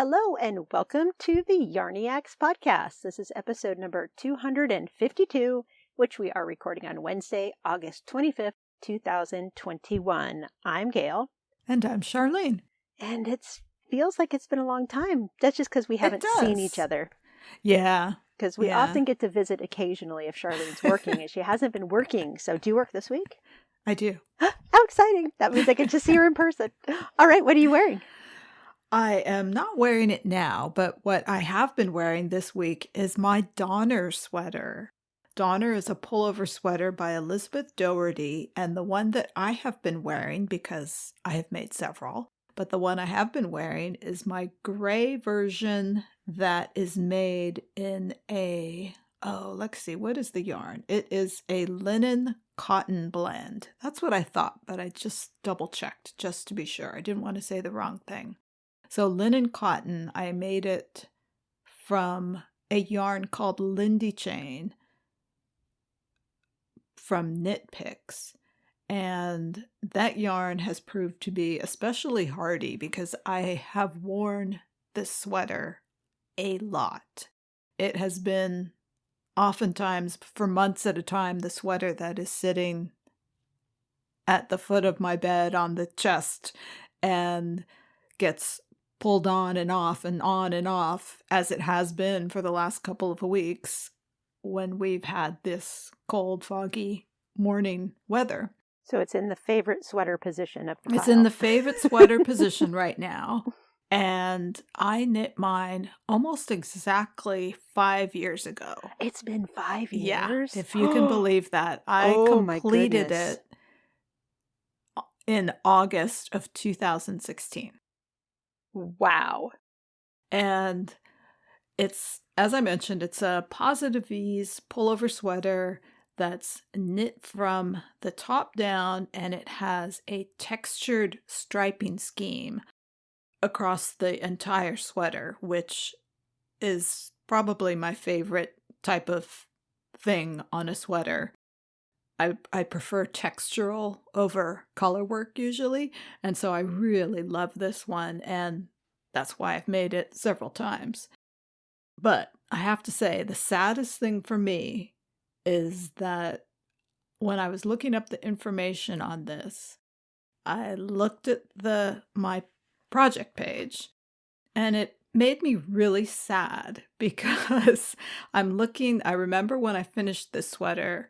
Hello and welcome to the Yarniacs podcast. This is episode number 252, which we are recording on Wednesday, August 25th, 2021. I'm Gail. And I'm Charlene. And it feels like it's been a long time. That's just because we haven't seen each other. Yeah. Because we often get to visit occasionally if Charlene's working, and she hasn't been working. So do you work this week? I do. How exciting. That means I get to see her in person. All right, what are you wearing? I am not wearing it now, but what I have been wearing this week is my Donner sweater. Donner is a pullover sweater by Elizabeth Doherty, and the one that I have been wearing, because I have made several, but the one I have been wearing is my gray version that is made in let's see, what is the yarn? It is a linen cotton blend. That's what I thought, but I just double checked just to be sure. I didn't want to say the wrong thing. So linen cotton, I made it from a yarn called Lindy Chain from Knit Picks. And that yarn has proved to be especially hardy because I have worn this sweater a lot. It has been oftentimes for months at a time the sweater that is sitting at the foot of my bed on the chest and gets pulled on and off and on and off, as it has been for the last couple of weeks when we've had this cold, foggy morning weather. So it's in the favorite sweater position of the pile. It's in the favorite sweater position right now. And I knit mine almost exactly 5 years ago. It's been 5 years? Yeah, if you can believe that. I completed it in August of 2016. Wow. And it's, as I mentioned, it's a Positive Ease pullover sweater that's knit from the top down, and it has a textured striping scheme across the entire sweater, which is probably my favorite type of thing on a sweater. I prefer textural over color work usually, and so I really love this one, and that's why I've made it several times. But I have to say, the saddest thing for me is that when I was looking up the information on this, I looked at my project page, and it made me really sad because I remember when I finished this sweater,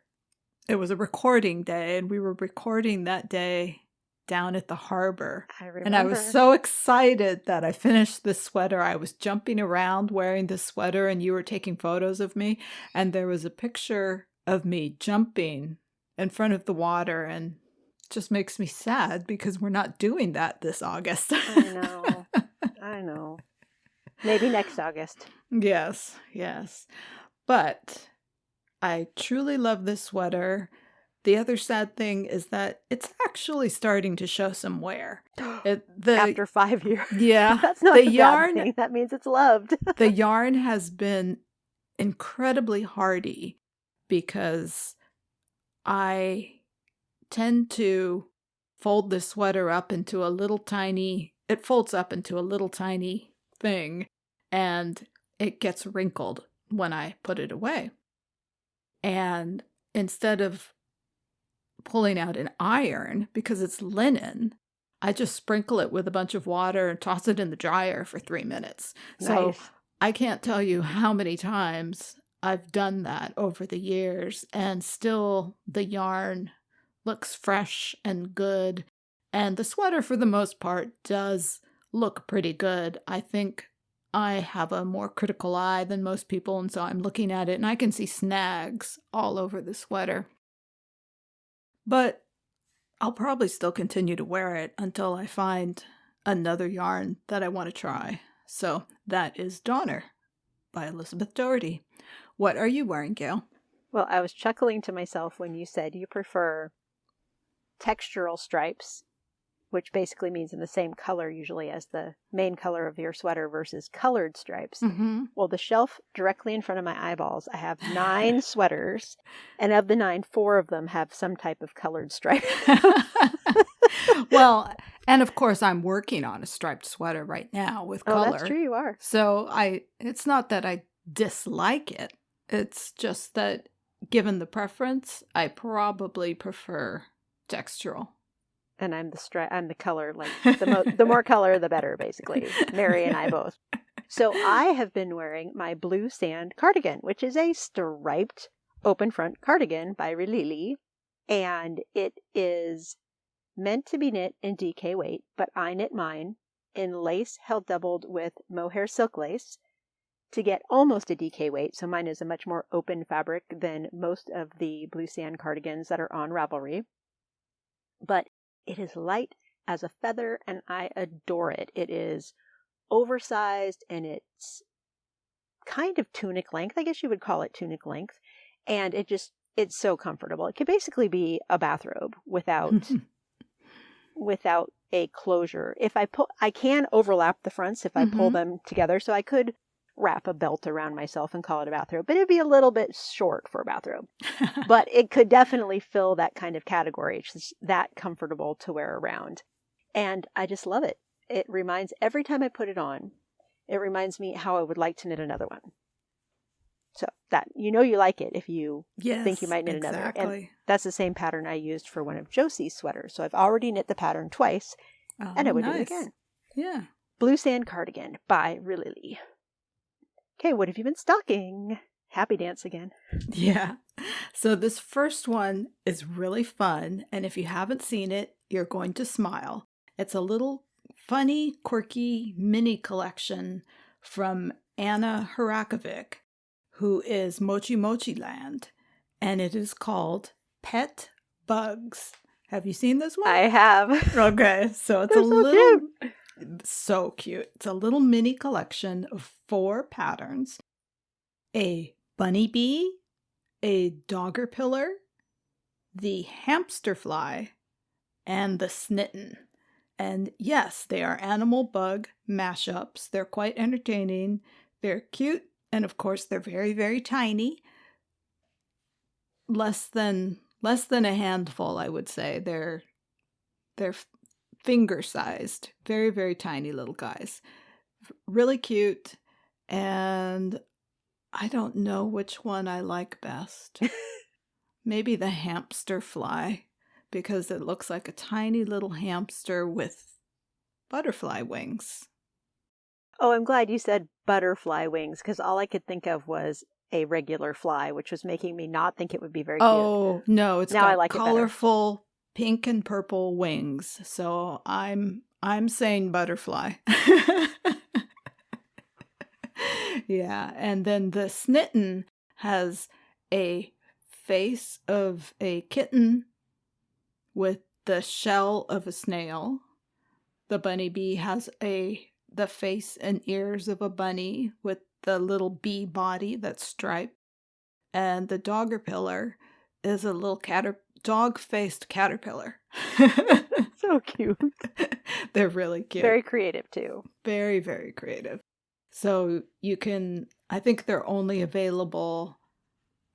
it was a recording day, and we were recording that day down at the harbor. I remember. And I was so excited that I finished this sweater. I was jumping around wearing this sweater, and you were taking photos of me. And there was a picture of me jumping in front of the water, and it just makes me sad because we're not doing that this August. I know. Maybe next August. Yes. But I truly love this sweater. The other sad thing is that it's actually starting to show some wear. After 5 years. Yeah. That's not the yarn. Bad thing. That means it's loved. The yarn has been incredibly hardy because I tend to fold this sweater up into it folds up into a little tiny thing, and it gets wrinkled when I put it away. And instead of pulling out an iron, because it's linen, I just sprinkle it with a bunch of water and toss it in the dryer for 3 minutes. Nice. So I can't tell you how many times I've done that over the years, and still the yarn looks fresh and good. And the sweater, for the most part, does look pretty good. I think I have a more critical eye than most people, and so I'm looking at it, and I can see snags all over the sweater. But I'll probably still continue to wear it until I find another yarn that I want to try. So that is Donner by Elizabeth Doherty. What are you wearing, Gail? Well, I was chuckling to myself when you said you prefer textural stripes, which basically means in the same color usually as the main color of your sweater versus colored stripes. Mm-hmm. Well, the shelf directly in front of my eyeballs, I have 9 sweaters, and of the 9, 4 of them have some type of colored stripe. Well, And of course, I'm working on a striped sweater right now with Oh, that's color. true, you are. So it's not that I dislike it. It's just that given the preference, I probably prefer textural. And I'm the color, like the more color, the better, basically. Mary and I both. So I have been wearing my Blue Sand cardigan, which is a striped open front cardigan by Rilili. And it is meant to be knit in DK weight, but I knit mine in lace held doubled with mohair silk lace to get almost a DK weight. So mine is a much more open fabric than most of the Blue Sand cardigans that are on Ravelry. But it is light as a feather, and I adore it. It is oversized, and it's kind of tunic length. I guess you would call it tunic length. And it's so comfortable. It could basically be a bathrobe without a closure. If I can overlap the fronts if I pull them together. So I could wrap a belt around myself and call it a bathrobe, but it'd be a little bit short for a bathrobe. But it could definitely fill that kind of category. It's just that comfortable to wear around. And I just love it. It reminds, every time I put it on, it reminds me how I would like to knit another one. So that, you like it if you think you might knit another. And that's the same pattern I used for one of Josie's sweaters. So I've already knit the pattern twice, and I would do it again. Yeah. Blue Sand Cardigan by Rilili. Okay, what have you been stocking? Happy dance again. Yeah. So this first one is really fun, and if you haven't seen it, you're going to smile. It's a little funny, quirky mini collection from Anna Harakovic, who is Mochi Mochi Land, and it is called Pet Bugs. Have you seen this one? I have. Okay, so it's so cute. It's a little mini collection of 4 patterns. A bunny bee, a dogger pillar, the hamster fly, and the snitten. And yes, they are animal bug mashups. They're quite entertaining. They're cute. And of course, they're very, very tiny. Less than a handful, I would say. They're finger-sized. Very, very tiny little guys. Really cute. And I don't know which one I like best. Maybe the hamster fly, because it looks like a tiny little hamster with butterfly wings. Oh, I'm glad you said butterfly wings, because all I could think of was a regular fly, which was making me not think it would be very cute. Oh, no, it's now got I like colorful pink and purple wings. So I'm saying butterfly. Yeah, and then the snitten has a face of a kitten with the shell of a snail. The bunny bee has the face and ears of a bunny with the little bee body that's striped. And the dogger pillar is a little dog-faced caterpillar. So cute. They're really cute. Very creative, too. Very, very creative. So I think they're only available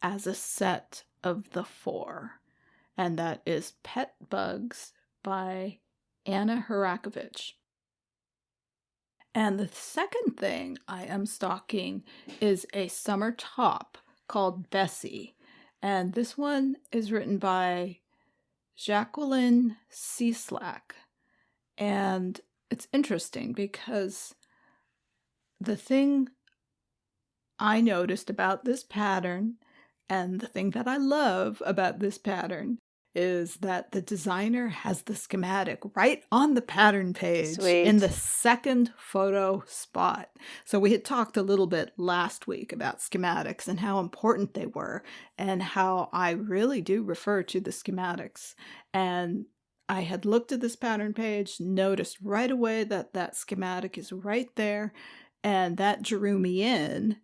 as a set of the 4. And that is Pet Bugs by Anna Harakovic. And the second thing I am stocking is a summer top called Bessie. And this one is written by Jacqueline Cieslak. And it's interesting because the thing I noticed about this pattern, and the thing that I love about this pattern, is that the designer has the schematic right on the pattern page. Sweet. In the second photo spot. So we had talked a little bit last week about schematics and how important they were, and how I really do refer to the schematics. And I had looked at this pattern page, noticed right away that that schematic is right there, and that drew me in,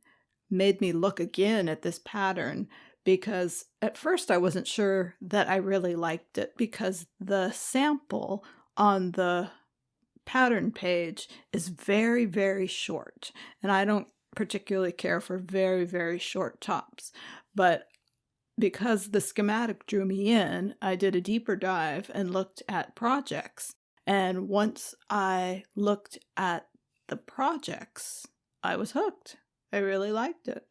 made me look again at this pattern, because at first I wasn't sure that I really liked it, because the sample on the pattern page is very, very short, and I don't particularly care for very, very short tops. But because the schematic drew me in, I did a deeper dive and looked at projects, And once I looked at the projects, I was hooked. I really liked it.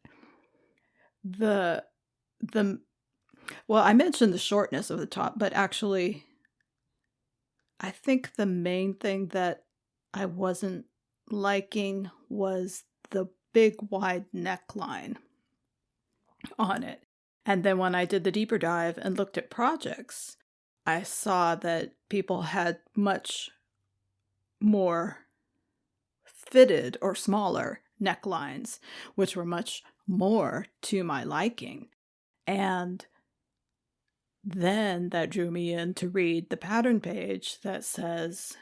Well, I mentioned the shortness of the top, but actually, I think the main thing that I wasn't liking was the big wide neckline on it. And then when I did the deeper dive and looked at projects, I saw that people had much more fitted or smaller necklines, which were much more to my liking. And then that drew me in to read the pattern page that says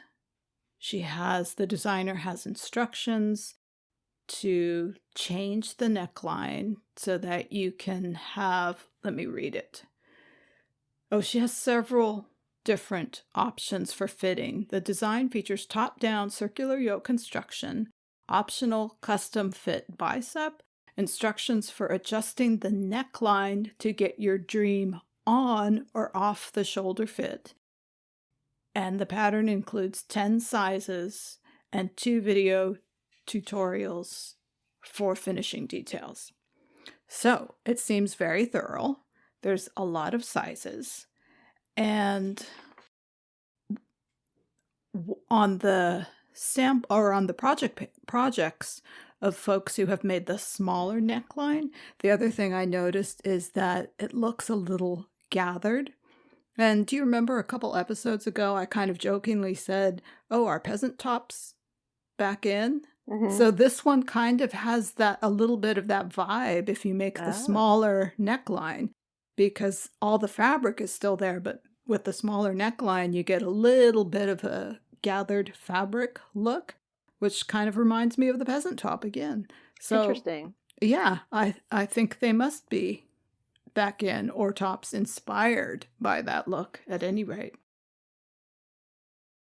the designer has instructions to change the neckline so that you can have, let me read it. Oh, she has several different options for fitting. The design features top-down circular yoke construction, optional custom fit bicep, instructions for adjusting the neckline to get your dream on or off the shoulder fit. And the pattern includes 10 sizes and 2 video tutorials for finishing details. So it seems very thorough. There's a lot of sizes. And on the projects of folks who have made the smaller neckline, the other thing I noticed is that it looks a little gathered. And do you remember a couple episodes ago, I kind of jokingly said, oh, are peasant tops back in? Mm-hmm. So this one kind of has a little bit of that vibe if you make the smaller neckline, because all the fabric is still there, but with the smaller neckline, you get a little bit of a gathered fabric look, which kind of reminds me of the peasant top again. So interesting. Yeah, I think they must be back in, or tops inspired by that look at any rate.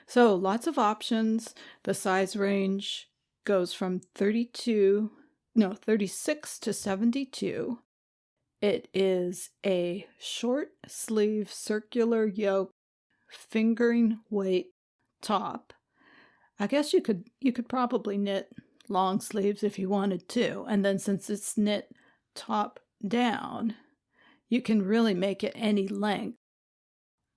So lots of options. The size range goes from 36 to 72. It is a short sleeve circular yoke fingering weight top. I guess you could probably knit long sleeves if you wanted to. And then since it's knit top down, you can really make it any length.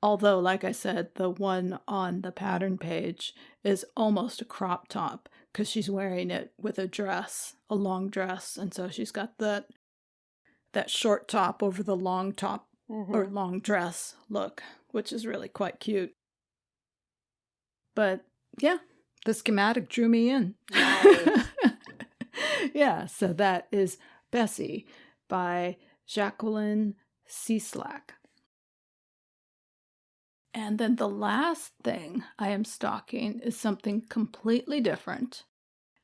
Although, like I said, the one on the pattern page is almost a crop top because she's wearing it with a long dress. And so she's got that short top over the long top or long dress look, which is really quite cute. But yeah, the schematic drew me in. Nice. Yeah, so that is Bessie by Jacqueline Cieslak. And then the last thing I am stocking is something completely different.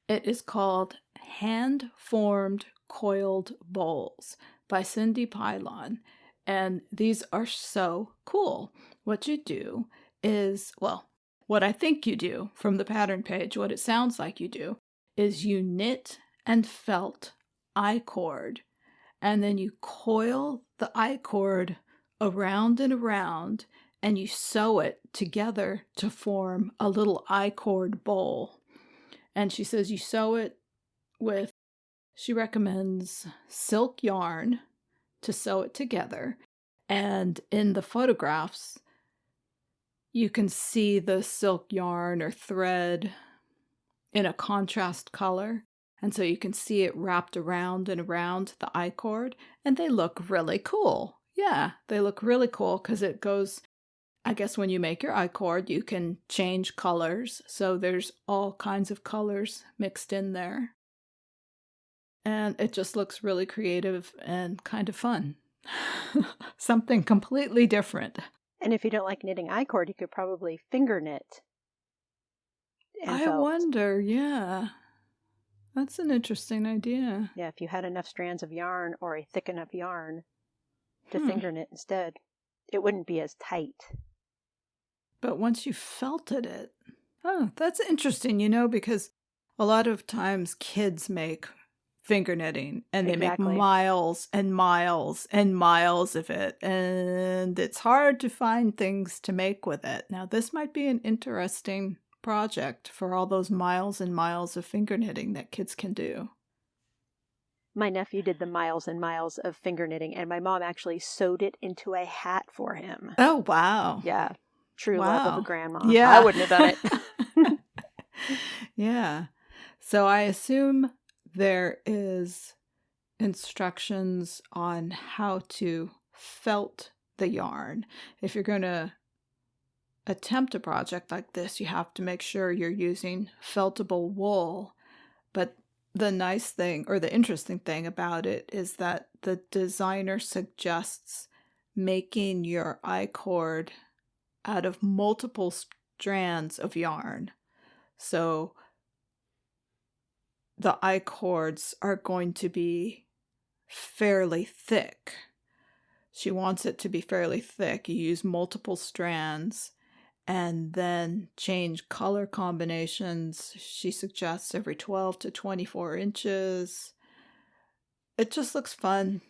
It is called Hand-Formed Coiled Bowls by Cindy Pylon. And these are so cool. What you do is, what I think you do from the pattern page, what it sounds like you do, is you knit and felt I-cord. And then you coil the I-cord around and around, and you sew it together to form a little I-cord bowl. And she says you sew it with, she recommends silk yarn to sew it together. And in the photographs, you can see the silk yarn or thread in a contrast color. And so you can see it wrapped around and around the I-cord, and they look really cool. Yeah, they look really cool because it goes, I guess when you make your I-cord, you can change colors. So there's all kinds of colors mixed in there. And it just looks really creative and kind of fun. Something completely different. And if you don't like knitting I-cord, you could probably finger knit. I wonder, yeah. That's an interesting idea. Yeah, if you had enough strands of yarn or a thick enough yarn to finger knit instead, it wouldn't be as tight. But once you felted it, oh, that's interesting, because a lot of times kids make finger knitting, and they make Exactly. miles and miles and miles of it, and it's hard to find things to make with it. Now, this might be an interesting project for all those miles and miles of finger knitting that kids can do. My nephew did the miles and miles of finger knitting, and my mom actually sewed it into a hat for him. Oh, wow. Yeah. True love of a Wow. grandma. Yeah. I wouldn't have done it. Yeah. So I assume there is instructions on how to felt the yarn. If you're going to attempt a project like this, you have to make sure you're using feltable wool. But the nice thing, or the interesting thing about it, is that the designer suggests making your I-cord out of multiple strands of yarn. So the I-cords are going to be fairly thick. She wants it to be fairly thick. You use multiple strands and then change color combinations. She suggests every 12 to 24 inches. It just looks fun,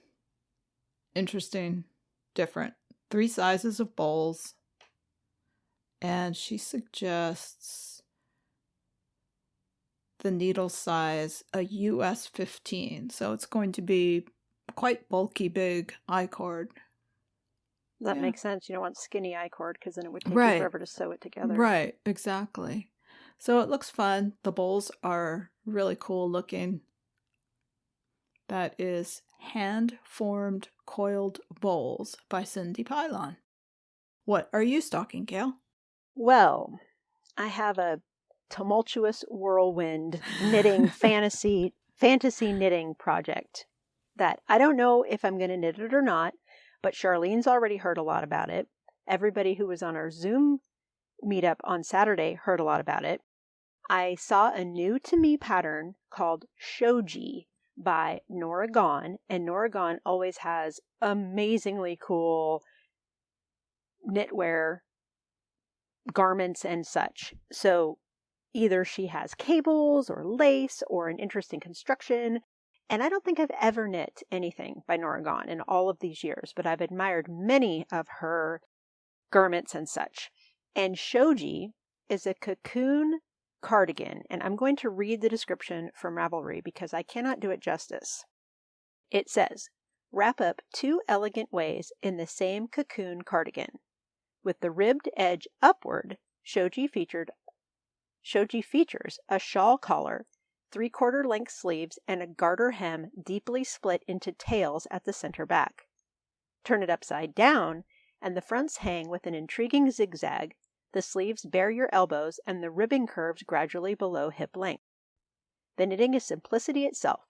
interesting, different. 3 sizes of bowls. And she suggests the needle size a US 15. So it's going to be quite bulky, big I-cord. That makes sense. You don't want skinny I-cord because then it would take you Right. forever to sew it together. Right, exactly. So it looks fun. The bowls are really cool looking. That is Hand-Formed Coiled Bowls by Cindy Pylon. What are you stocking, Gail? Well, I have a tumultuous whirlwind knitting fantasy knitting project that I don't know if I'm going to knit it or not, but Charlene's already heard a lot about it. Everybody who was on our Zoom meetup on Saturday heard a lot about it. I saw a new to me pattern called Shoji by Nora Gone, and Nora Gone always has amazingly cool knitwear garments and such. So either she has cables or lace or an interesting construction. And I don't think I've ever knit anything by Nora Gone in all of these years, but I've admired many of her garments and such. And Shoji is a cocoon cardigan, and I'm going to read the description from Ravelry because I cannot do it justice. It says, wrap up 2 elegant ways in the same cocoon cardigan. With the ribbed edge upward, Shoji features a shawl collar, 3/4 length sleeves, and a garter hem deeply split into tails at the center back. Turn it upside down, and the fronts hang with an intriguing zigzag. The sleeves bare your elbows, and the ribbing curves gradually below hip length. The knitting is simplicity itself,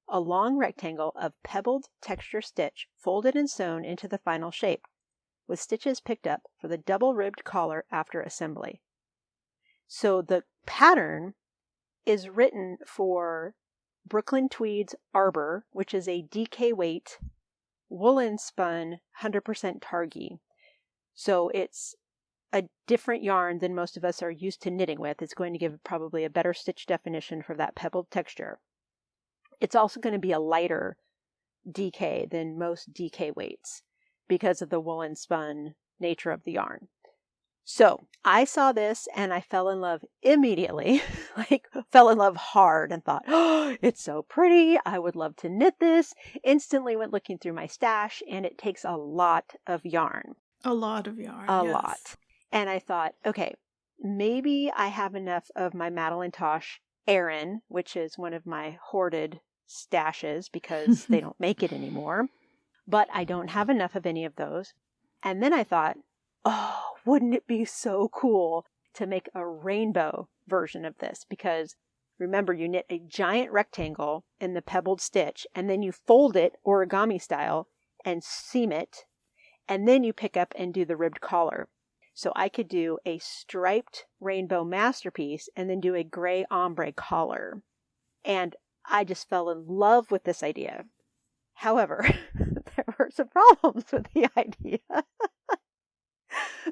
a long rectangle of pebbled texture stitch folded and sewn into the final shape, with stitches picked up for the double-ribbed collar after assembly. So the pattern is written for Brooklyn Tweed's Arbor, which is a DK weight woolen spun 100% targi. So it's a different yarn than most of us are used to knitting with. It's going to give probably a better stitch definition for that pebbled texture. It's also going to be a lighter DK than most DK weights because of the woolen spun nature of the yarn. So I saw this and I fell in love immediately, fell in love hard and thought, oh, it's so pretty. I would love to knit this. Instantly went looking through my stash, and it takes a lot of yarn. A lot of yarn. A yes. lot. And I thought, okay, maybe I have enough of my Madeline Tosh Aran, which is one of my hoarded stashes because they don't make it anymore. But I don't have enough of any of those. And then I thought, oh, wouldn't it be so cool to make a rainbow version of this? Because remember, you knit a giant rectangle in the pebbled stitch, and then you fold it origami style and seam it, and then you pick up and do the ribbed collar. So I could do a striped rainbow masterpiece and then do a gray ombre collar. And I just fell in love with this idea. However, there were some problems with the idea.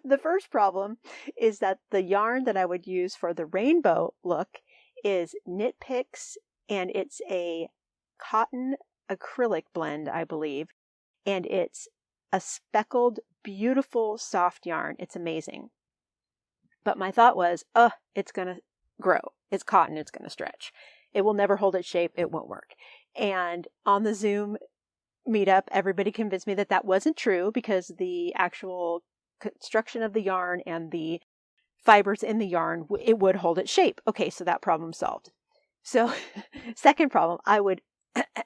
The first problem is that the yarn that I would use for the rainbow look is Knit Picks, and it's a cotton acrylic blend, I believe, and it's a speckled, beautiful, soft yarn. It's amazing. But my thought was, it's going to grow. It's cotton. It's going to stretch. It will never hold its shape. It won't work. And on the Zoom meetup, everybody convinced me that that wasn't true because the actual construction of the yarn and the fibers in the yarn, it would hold its shape. Okay, so that problem solved. So second problem, I would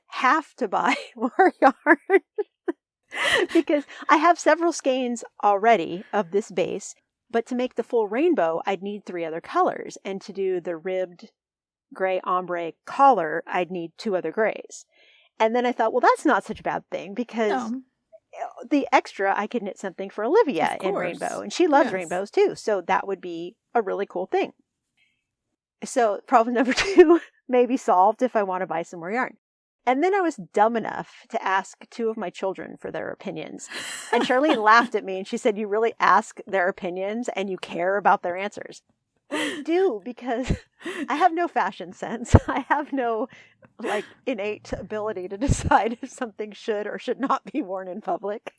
have to buy more yarn because I have several skeins already of this base, but to make the full rainbow, I'd need 3 other colors. And to do the ribbed gray ombre collar, I'd need 2 other grays. And then I thought, well, that's not such a bad thing because the extra, I could knit something for Olivia in rainbow. And she loves rainbows too. So that would be a really cool thing. So problem number 2 may be solved if I want to buy some more yarn. And then I was dumb enough to ask 2 of my children for their opinions. And Charlene laughed at me and she said, you really ask their opinions and you care about their answers. I do, because I have no fashion sense. I have no innate ability to decide if something should or should not be worn in public.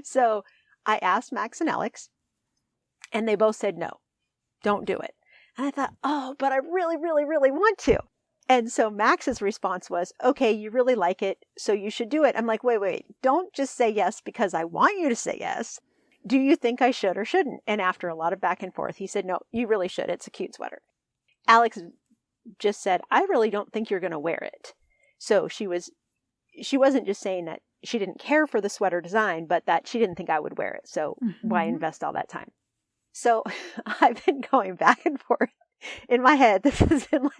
So I asked Max and Alex, and they both said, no, don't do it. And I thought, but I really, really, really want to. And so Max's response was, okay, you really like it, so you should do it. I'm like, wait, don't just say yes because I want you to say yes. Do you think I should or shouldn't? And after a lot of back and forth, he said, no, you really should. It's a cute sweater. Alex just said, I really don't think you're going to wear it. So she wasn't just saying that she didn't care for the sweater design, but that she didn't think I would wear it. So why invest all that time? So I've been going back and forth in my head. This has been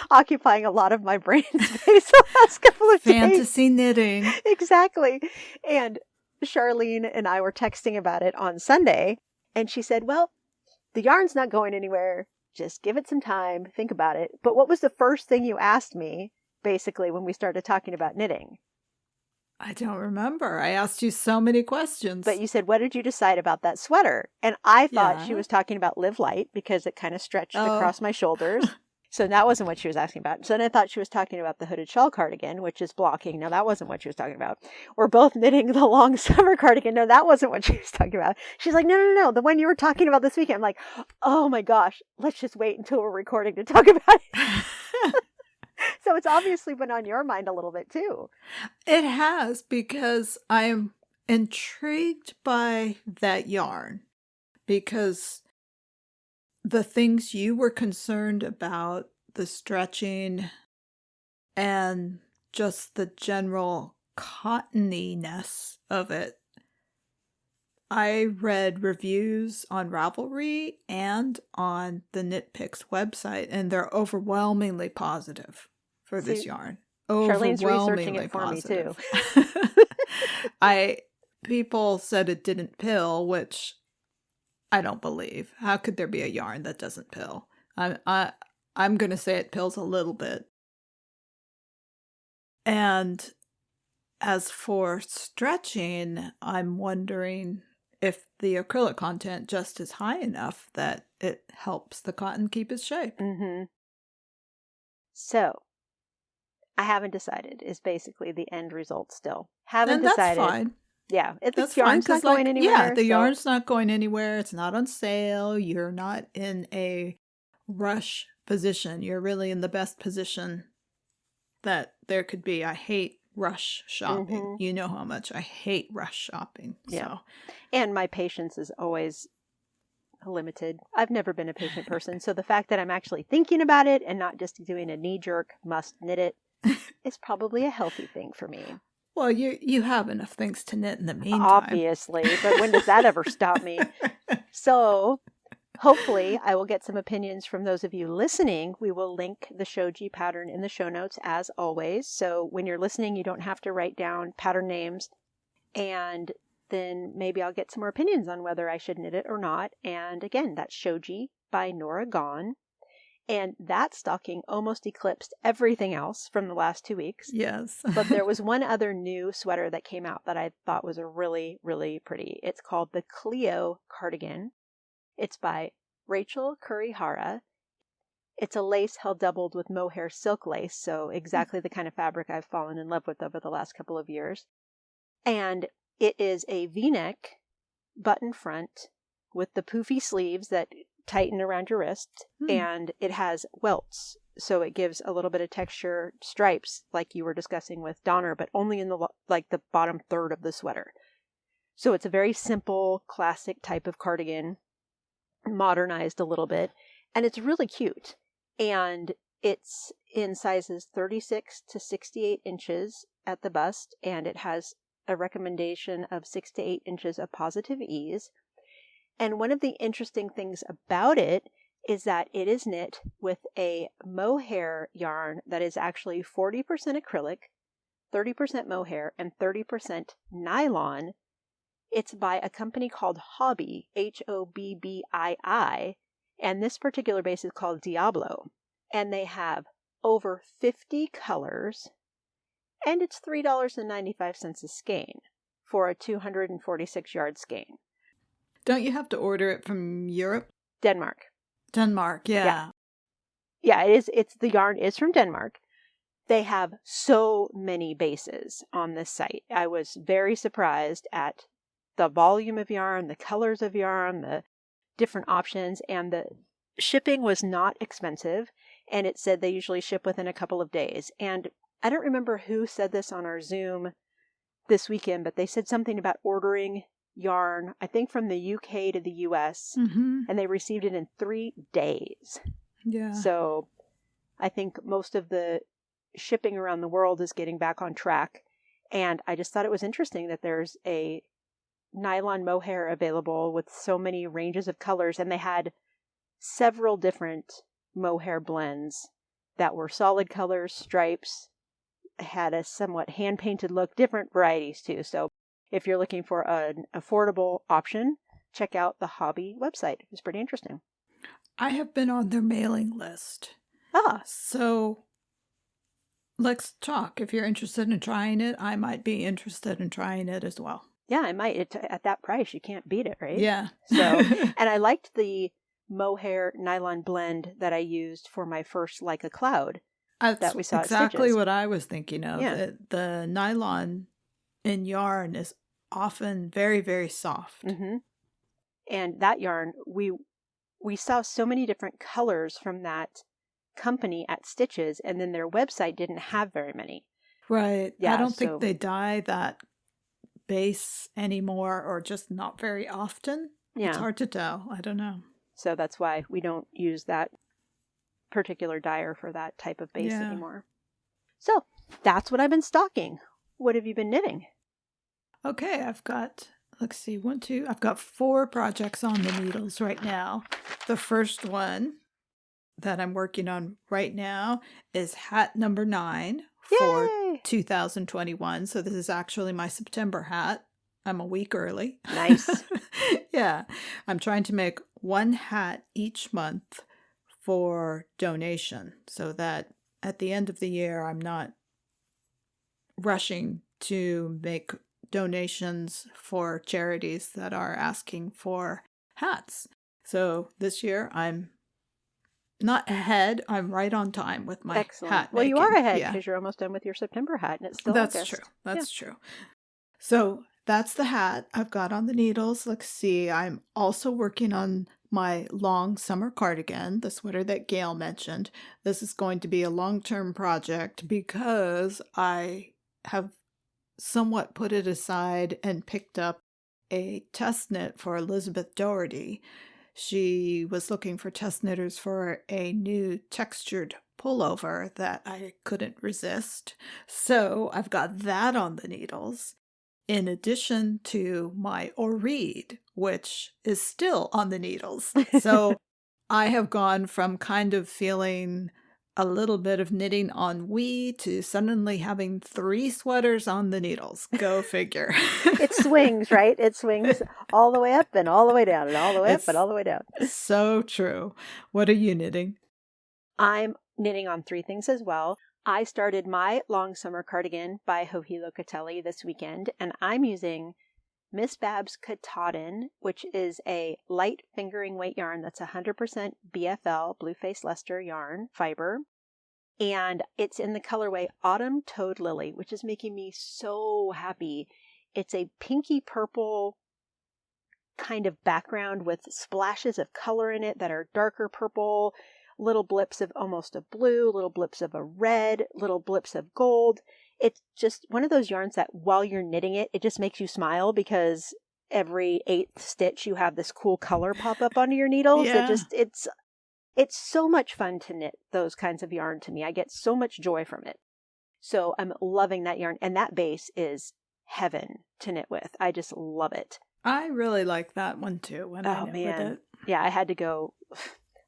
occupying a lot of my brain space the last couple of days. Fantasy knitting. Exactly. And Charlene and I were texting about it on Sunday, and she said, well, the yarn's not going anywhere. Just give it some time. Think about it. But what was the first thing you asked me, basically, when we started talking about knitting? I don't remember. I asked you so many questions. But you said, what did you decide about that sweater? And I thought she was talking about Live Light because it kind of stretched across my shoulders. So that wasn't what she was asking about. So then I thought she was talking about the hooded shawl cardigan, which is blocking. No, that wasn't what she was talking about. We're both knitting the long summer cardigan. No, that wasn't what she was talking about. She's like, no. The one you were talking about this weekend. I'm like, oh my gosh, let's just wait until we're recording to talk about it. So it's obviously been on your mind a little bit too. It has, because I'm intrigued by that yarn. Because the things you were concerned about, the stretching and just the general cottoniness of it, I read reviews on Ravelry and on the Knit Picks website, and they're overwhelmingly positive for this yarn. Charlene's researching it for me too. People said it didn't pill, which I don't believe. How could there be a yarn that doesn't pill? I'm going to say it pills a little bit. And as for stretching, I'm wondering if the acrylic content just is high enough that it helps the cotton keep its shape. Mm-hmm. So, I haven't decided is basically the end result still. Haven't decided. That's fine. Yeah, the yarn's not going anywhere. Yeah, the yarn's not going anywhere. It's not on sale. You're not in a rush position. You're really in the best position that there could be. I hate rush shopping. Mm-hmm. You know how much I hate rush shopping. Yeah. So. And my patience is always limited. I've never been a patient person. So the fact that I'm actually thinking about it and not just doing a knee-jerk must knit it is probably a healthy thing for me. Well, you have enough things to knit in the meantime. Obviously, but when does that ever stop me? So hopefully I will get some opinions from those of you listening. We will link the shoji pattern in the show notes as always. So when you're listening, you don't have to write down pattern names. And then maybe I'll get some more opinions on whether I should knit it or not. And again, that's Shoji by Nora Gone. And that stocking almost eclipsed everything else from the last 2 weeks. Yes. But there was one other new sweater that came out that I thought was a really, really pretty. It's called the Cleo Cardigan. It's by Rachel Kurihara. It's a lace held doubled with mohair silk lace, so exactly the kind of fabric I've fallen in love with over the last couple of years. And it is a V-neck button front with the poofy sleeves that tighten around your wrist, and it has welts, so it gives a little bit of texture, stripes, like you were discussing with Donner, but only in the bottom third of the sweater. So it's a very simple, classic type of cardigan, modernized a little bit, and it's really cute. And it's in sizes 36 to 68 inches at the bust, and it has a recommendation of 6 to 8 inches of positive ease. And one of the interesting things about it is that it is knit with a mohair yarn that is actually 40% acrylic, 30% mohair, and 30% nylon. It's by a company called Hobbii, Hobbii, and this particular base is called Diablo. And they have over 50 colors, and it's $3.95 a skein for a 246-yard skein. Don't you have to order it from Europe? Denmark. Denmark, yeah. Yeah, it is. The yarn is from Denmark. They have so many bases on this site. I was very surprised at the volume of yarn, the colors of yarn, the different options, and the shipping was not expensive. And it said they usually ship within a couple of days. And I don't remember who said this on our Zoom this weekend, but they said something about ordering yarn, I think from the UK to the US, and they received it in 3 days. Yeah. So I think most of the shipping around the world is getting back on track. And I just thought it was interesting that there's a nylon mohair available with so many ranges of colors, and they had several different mohair blends that were solid colors, stripes, had a somewhat hand-painted look, different varieties too. So if you're looking for an affordable option, check out the Hobbii website. It's pretty interesting. I have been on their mailing list. So let's talk. If you're interested in trying it, I might be interested in trying it as well. Yeah, I might. At that price, you can't beat it, right? Yeah. So, and I liked the mohair nylon blend that I used for my first Like a Cloud that we saw exactly at what I was thinking of. Yeah. The nylon in yarn is often very, very soft. And that yarn, we saw so many different colors from that company at Stitches, and then their website didn't have very many. Right. Yeah, I don't think they dye that base anymore, or just not very often. Yeah. It's hard to tell. I don't know. So that's why we don't use that particular dyer for that type of base anymore. So that's what I've been stocking. What have you been knitting? Okay, I've got, let's see, I've got 4 projects on the needles right now. The first one that I'm working on right now is hat number 9 for 2021. So this is actually my September hat. I'm a week early. Nice. Yeah. I'm trying to make 1 hat each month for donation so that at the end of the year, I'm not rushing to make donations for charities that are asking for hats. So this year, I'm not ahead. I'm right on time with my hat Well, making. you are ahead because you're almost done with your September hat, and it's still That's August. true. That's true. So that's the hat I've got on the needles. Let's see. I'm also working on my long summer cardigan, the sweater that Gail mentioned. This is going to be a long-term project because I have somewhat put it aside and picked up a test knit for Elizabeth Doherty. She was looking for test knitters for a new textured pullover that I couldn't resist. So I've got that on the needles, in addition to my Oread, which is still on the needles. So I have gone from kind of feeling a little bit of knitting ennui to suddenly having 3 sweaters on the needles. Go figure. It swings, right? It swings all the way up and all the way down and all the way up and all the way down. So true. What are you knitting? I'm knitting on 3 things as well. I started my long summer cardigan by Joji Locatelli this weekend, and I'm using Miss Babs Katahdin, which is a light fingering weight yarn that's 100% BFL, Blue Face Leicester yarn fiber. And it's in the colorway Autumn Toad Lily, which is making me so happy. It's a pinky purple kind of background with splashes of color in it that are darker purple, little blips of almost a blue, little blips of a red, little blips of gold. It's just one of those yarns that while you're knitting it, it just makes you smile because every 8th stitch you have this cool color pop up onto your needles. Yeah. It's so much fun to knit those kinds of yarn to me. I get so much joy from it. So I'm loving that yarn. And that base is heaven to knit with. I just love it. I really like that one too when I knit with it. Yeah, I had to go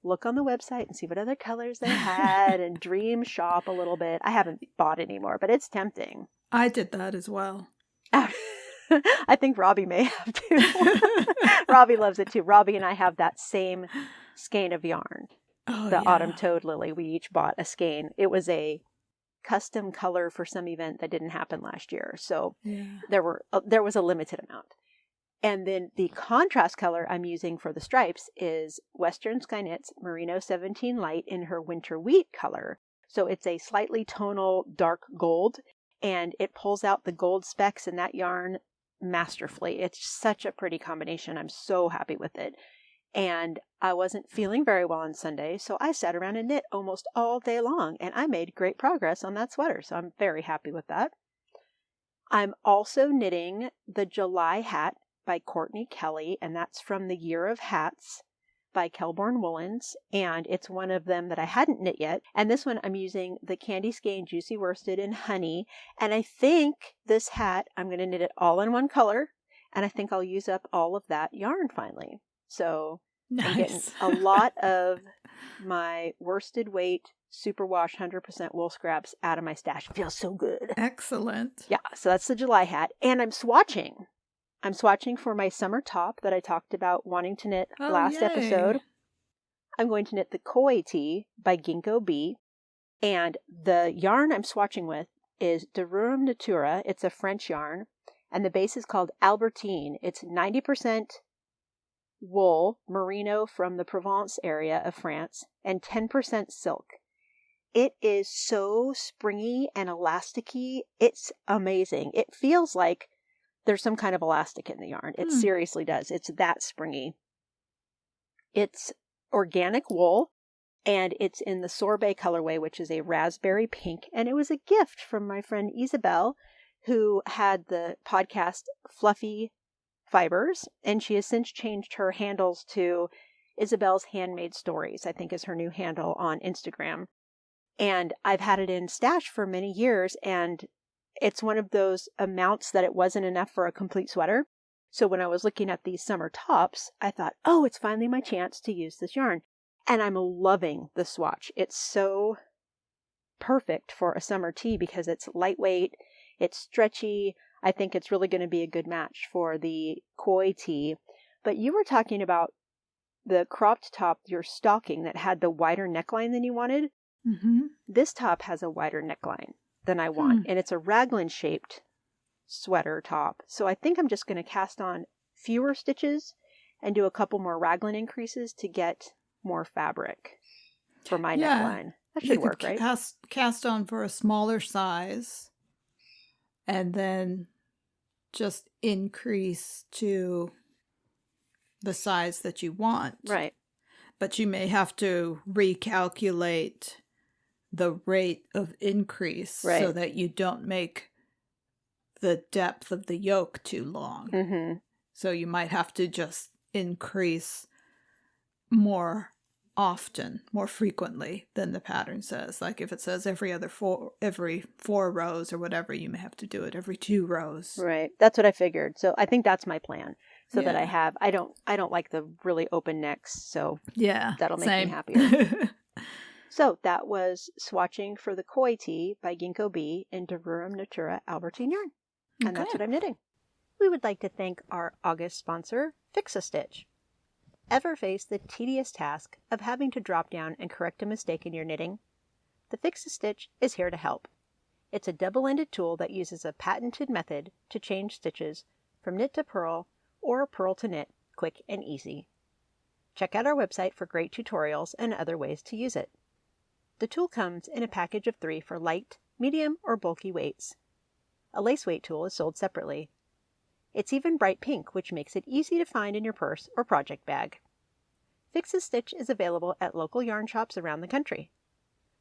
look on the website and see what other colors they had and dream shop a little bit. I haven't bought any more, but it's tempting. I did that as well. I think Robbie may have too. Robbie loves it too. Robbie and I have that same skein of yarn. Autumn Toad Lily. We each bought a skein. It was a custom color for some event that didn't happen last year. So there was a limited amount. And then the contrast color I'm using for the stripes is Western Sky Knits Merino 17 Light in her Winter Wheat color. So it's a slightly tonal dark gold, and it pulls out the gold specks in that yarn masterfully. It's such a pretty combination. I'm so happy with it. And I wasn't feeling very well on Sunday, so I sat around and knit almost all day long, and I made great progress on that sweater. So I'm very happy with that. I'm also knitting the July hat by Courtney Kelly, and that's from the Year of Hats by Kelborn Woolens, and it's one of them that I hadn't knit yet. And this one I'm using the Candy Skein Juicy Worsted in Honey, and I think this hat I'm going to knit it all in one color, and I think I'll use up all of that yarn finally. So nice. I'm getting a lot of my worsted weight superwash 100% wool scraps out of my stash. It feels so good. Excellent. Yeah, so that's the July hat, and I'm swatching. I'm swatching for my summer top that I talked about wanting to knit last episode. I'm going to knit the Koi Tee by Ginkgo Bee. And the yarn I'm swatching with is Durum Natura. It's a French yarn. And the base is called Albertine. It's 90% wool, merino from the Provence area of France, and 10% silk. It is so springy and elasticy. It's amazing. It feels like there's some kind of elastic in the yarn. It seriously does. It's that springy. It's organic wool, and it's in the sorbet colorway, which is a raspberry pink. And it was a gift from my friend Isabel, who had the podcast Fluffy Fibers, and she has since changed her handles to Isabel's Handmade Stories, I think is her new handle on Instagram. And I've had it in stash for many years, and it's one of those amounts that it wasn't enough for a complete sweater. So when I was looking at these summer tops, I thought, oh, it's finally my chance to use this yarn. And I'm loving the swatch. It's so perfect for a summer tee because it's lightweight, it's stretchy. I think it's really going to be a good match for the Koi Tee. But you were talking about the cropped top, your stocking that had the wider neckline than you wanted. Mm-hmm. This top has a wider neckline than I want, and it's a raglan shaped sweater top. So I think I'm just going to cast on fewer stitches and do a couple more raglan increases to get more fabric for my neckline. That should work, right? Cast on for a smaller size and then just increase to the size that you want. Right. But you may have to recalculate the rate of increase so that you don't make the depth of the yoke too long. Mm-hmm. So you might have to just increase more often, more frequently than the pattern says. Like if it says every 4 rows or whatever, you may have to do it every 2 rows. Right. That's what I figured. So I think that's my plan. So that I don't like the really open necks. So that'll make me happier. So that was swatching for the Koi Tee by Ginkgo Bee in Durum Natura Albertine yarn. And that's what I'm knitting. We would like to thank our August sponsor, Fix-A-Stitch. Ever face the tedious task of having to drop down and correct a mistake in your knitting? The Fix-A-Stitch is here to help. It's a double-ended tool that uses a patented method to change stitches from knit to purl or purl to knit, quick and easy. Check out our website for great tutorials and other ways to use it. The tool comes in a package of 3 for light, medium, or bulky weights. A lace weight tool is sold separately. It's even bright pink, which makes it easy to find in your purse or project bag. Fix-A-Stitch is available at local yarn shops around the country.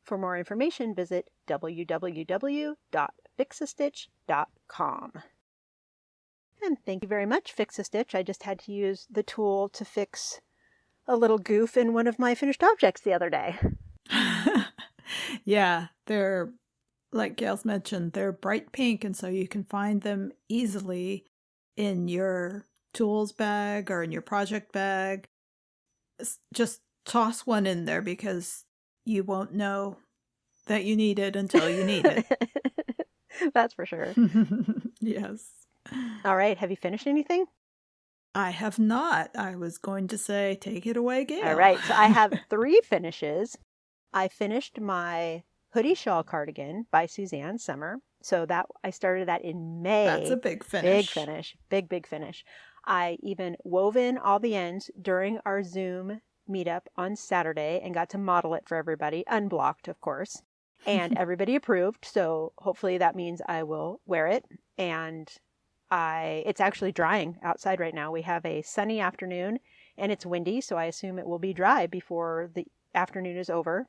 For more information, visit www.fixastitch.com. And thank you very much, Fix-A-Stitch. I just had to use the tool to fix a little goof in one of my finished objects the other day. Yeah, they're, like Gail's mentioned, they're bright pink, and so you can find them easily in your tools bag or in your project bag. Just toss one in there because you won't know that you need it until you need it. That's for sure. Yes. All right, have you finished anything? I have not. I was going to say, take it away, Gail. All right, so I have 3 finishes. I finished my hoodie shawl cardigan by Suzanne Summer. So that I started that in May. That's a big finish. Big finish. Big finish. I even wove in all the ends during our Zoom meetup on Saturday and got to model it for everybody, unblocked, of course. And everybody approved, so hopefully that means I will wear it. And it's actually drying outside right now. We have a sunny afternoon and it's windy, so I assume it will be dry before the afternoon is over.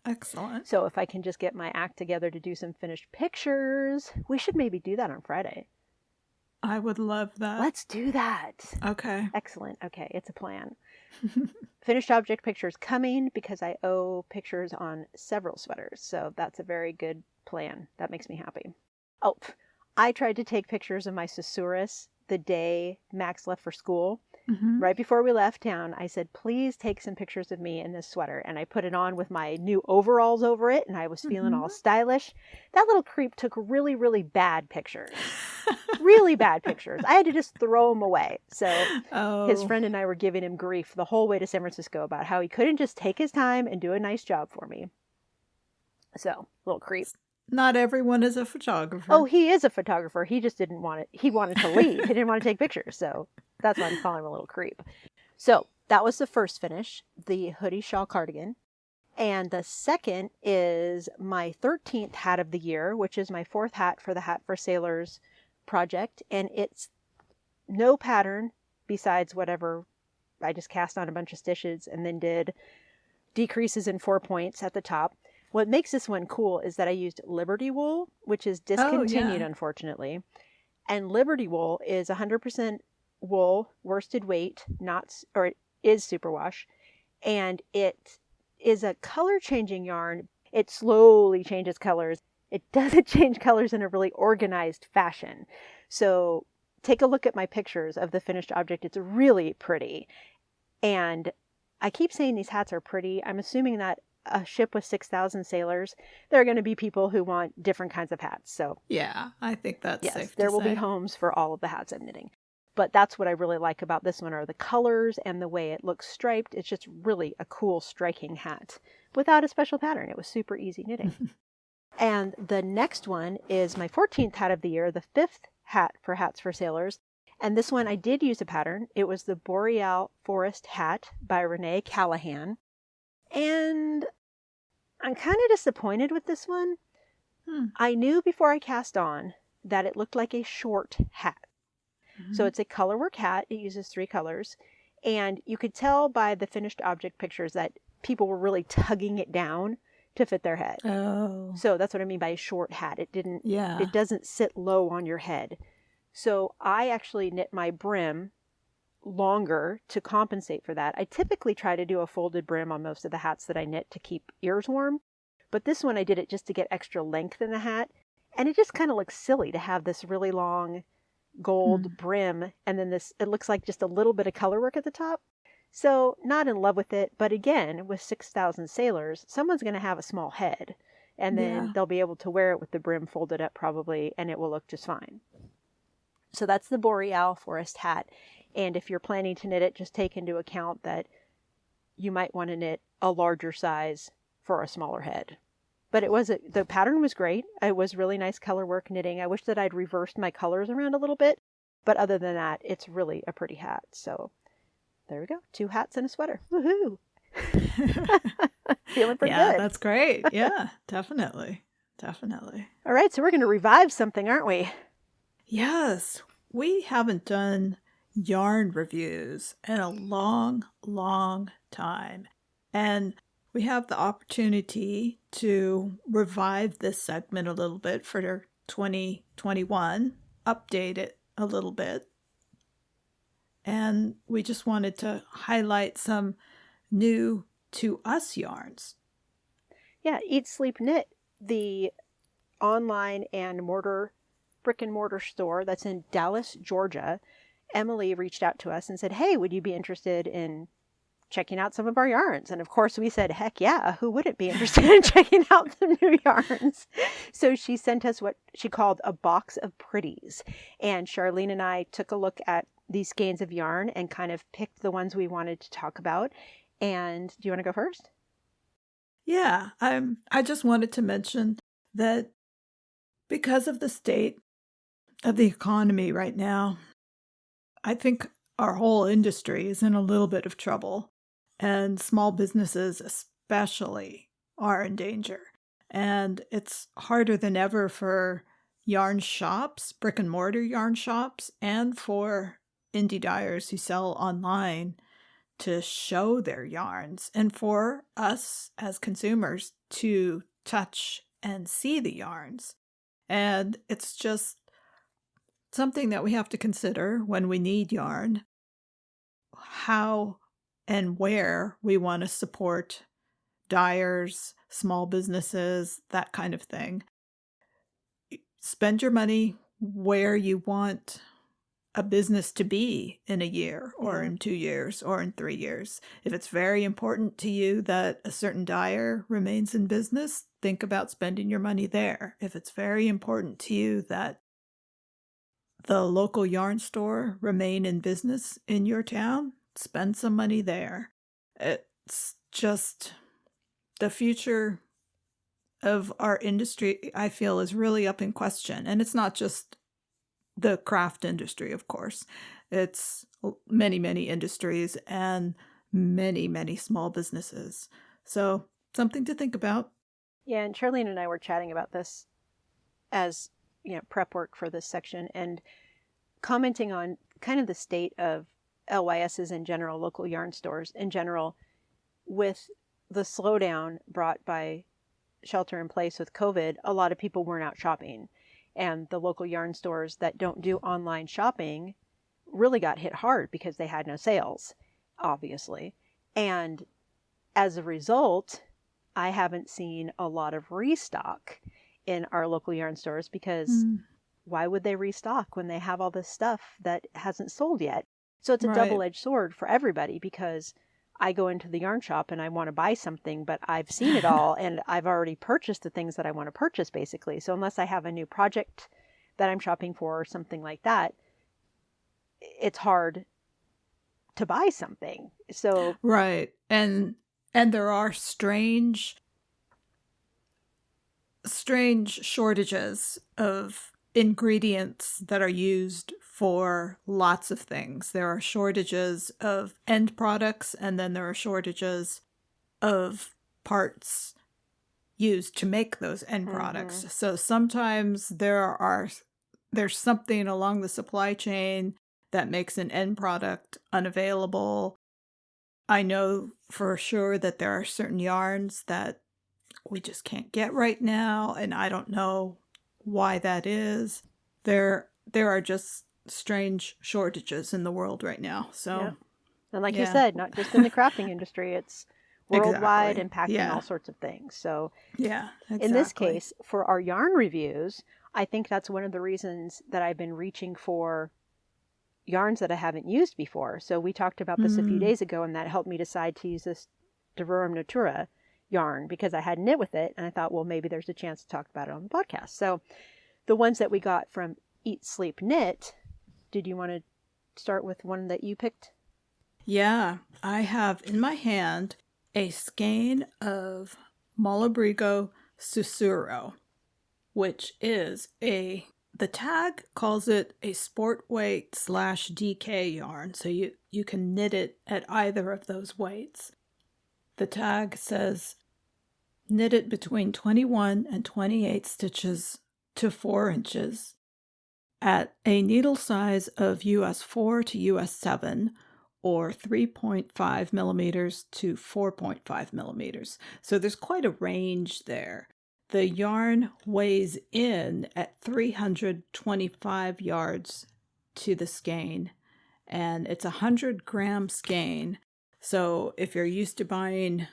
Excellent. So if I can just get my act together to do some finished pictures, we should maybe do that on Friday. I would love that. Let's do that. Okay. Excellent. Okay, it's a plan. Finished object pictures coming because I owe pictures on several sweaters. So that's a very good plan. That makes me happy. Oh, I tried to take pictures of my Susurrus the day Max left for school. Mm-hmm. Right before we left town, I said, please take some pictures of me in this sweater. And I put it on with my new overalls over it, and I was feeling all stylish. That little creep took really, really bad pictures. Really bad pictures. I had to just throw them away. So his friend and I were giving him grief the whole way to San Francisco about how he couldn't just take his time and do a nice job for me. So, little creep. Not everyone is a photographer. Oh, he is a photographer. He just didn't want it. He wanted to leave. He didn't want to take pictures. So that's why I'm calling him a little creep. So that was the first finish, the hoodie shawl cardigan. And the second is my 13th hat of the year, which is my 4th hat for the Hat for Sailors project. And it's no pattern besides whatever I just cast on a bunch of stitches and then did decreases in 4 points at the top. What makes this one cool is that I used Liberty wool, which is discontinued, unfortunately. And Liberty wool is 100% wool, worsted weight, it is superwash. And it is a color-changing yarn. It slowly changes colors. It doesn't change colors in a really organized fashion. So take a look at my pictures of the finished object. It's really pretty. And I keep saying these hats are pretty. I'm assuming that a ship with 6,000 sailors, there are going to be people who want different kinds of hats. So yeah, I think that's safe to say. There will be homes for all of the hats I'm knitting. But that's what I really like about this one are the colors and the way it looks striped. It's just really a cool, striking hat without a special pattern. It was super easy knitting. And the next one is my 14th hat of the year, the 5th hat for Hats for Sailors. And this one I did use a pattern. It was the Boreal Forest Hat by Renee Callahan. And I'm kind of disappointed with this one. I knew before I cast on that it looked like a short hat. So it's a colorwork hat. It uses 3 colors. And you could tell by the finished object pictures that people were really tugging it down to fit their head. Oh. So that's what I mean by a short hat. It doesn't sit low on your head. So I actually knit my brim longer to compensate for that. I typically try to do a folded brim on most of the hats that I knit to keep ears warm, but this one I did it just to get extra length in the hat, and it just kind of looks silly to have this really long gold brim and then it looks like just a little bit of color work at the top. So not in love with it, but again, with 6,000 sailors, someone's going to have a small head, and then they'll be able to wear it with the brim folded up probably, and it will look just fine. So that's the Boreal Forest hat. And if you're planning to knit it, just take into account that you might want to knit a larger size for a smaller head. But the pattern was great. It was really nice color work knitting. I wish that I'd reversed my colors around a little bit, But other than that, it's really a pretty hat. So there we go. 2 hats and a sweater. Woohoo! Feeling pretty Yeah, good. that's great. Yeah, definitely. Definitely. All right, so we're going to revive something, aren't we? Yes, we haven't done yarn reviews in a long, long time. And we have the opportunity to revive this segment a little bit for 2021, update it a little bit. And we just wanted to highlight some new to us yarns. Yeah, Eat, Sleep, Knit, the online and brick and mortar store that's in Dallas, Georgia. Emily reached out to us and said, hey, would you be interested in checking out some of our yarns? And of course we said, heck yeah, who wouldn't be interested in checking out some new yarns? So she sent us what she called a box of pretties. And Charlene and I took a look at these skeins of yarn and kind of picked the ones we wanted to talk about. And do you want to go first? Yeah, I just wanted to mention that because of the state of the economy right now, I think our whole industry is in a little bit of trouble, and small businesses especially are in danger. And it's harder than ever for yarn shops, brick and mortar yarn shops, and for indie dyers who sell online to show their yarns, and for us as consumers to touch and see the yarns. And it's just something that we have to consider when we need yarn, how and where we want to support dyers, small businesses, that kind of thing. Spend your money where you want a business to be in a year or in 2 years or in 3 years. If it's very important to you that a certain dyer remains in business, think about spending your money there. If it's very important to you that the local yarn store remain in business in your town, spend some money there. It's just the future of our industry, I feel, is really up in question. And it's not just the craft industry, of course. It's many, many industries and many, many small businesses. So something to think about. Yeah, and Charlene and I were chatting about this as prep work for this section and commenting on kind of the state of LYSs in general, local yarn stores in general, with the slowdown brought by shelter in place with COVID. A lot of people weren't out shopping. And the local yarn stores that don't do online shopping really got hit hard because they had no sales, obviously. And as a result, I haven't seen a lot of restock in our local yarn stores because why would they restock when they have all this stuff that hasn't sold yet? So it's a double-edged sword for everybody, because I go into the yarn shop and I want to buy something, but I've seen it all and I've already purchased the things that I want to purchase, basically. So unless I have a new project that I'm shopping for or something like that, it's hard to buy something. So right. And there are strange shortages of ingredients that are used for lots of things. There are shortages of end products, and then there are shortages of parts used to make those end products. So sometimes there's something along the supply chain that makes an end product unavailable. I know for sure that there are certain yarns that we just can't get right now, and I don't know why that is. There are just strange shortages in the world right now. So, yeah. And like you said, not just in the crafting industry, it's worldwide, impacting all sorts of things. So in this case, for our yarn reviews, I think that's one of the reasons that I've been reaching for yarns that I haven't used before. So we talked about this a few days ago, and that helped me decide to use this Devorum Natura yarn because I had knit with it, and I thought, well, maybe there's a chance to talk about it on the podcast. So the ones that we got from Eat, Sleep, Knit, did you want to start with one that you picked? Yeah, I have in my hand a skein of Malabrigo Sussurro, which is a The tag calls it a sport weight / DK yarn, so you can knit it at either of those weights. The tag says knit it between 21 and 28 stitches to 4 inches at a needle size of US 4 to US 7 or 3.5 millimeters to 4.5 millimeters. So there's quite a range there. The yarn weighs in at 325 yards to the skein, and it's a 100-gram skein. So if you're used to buying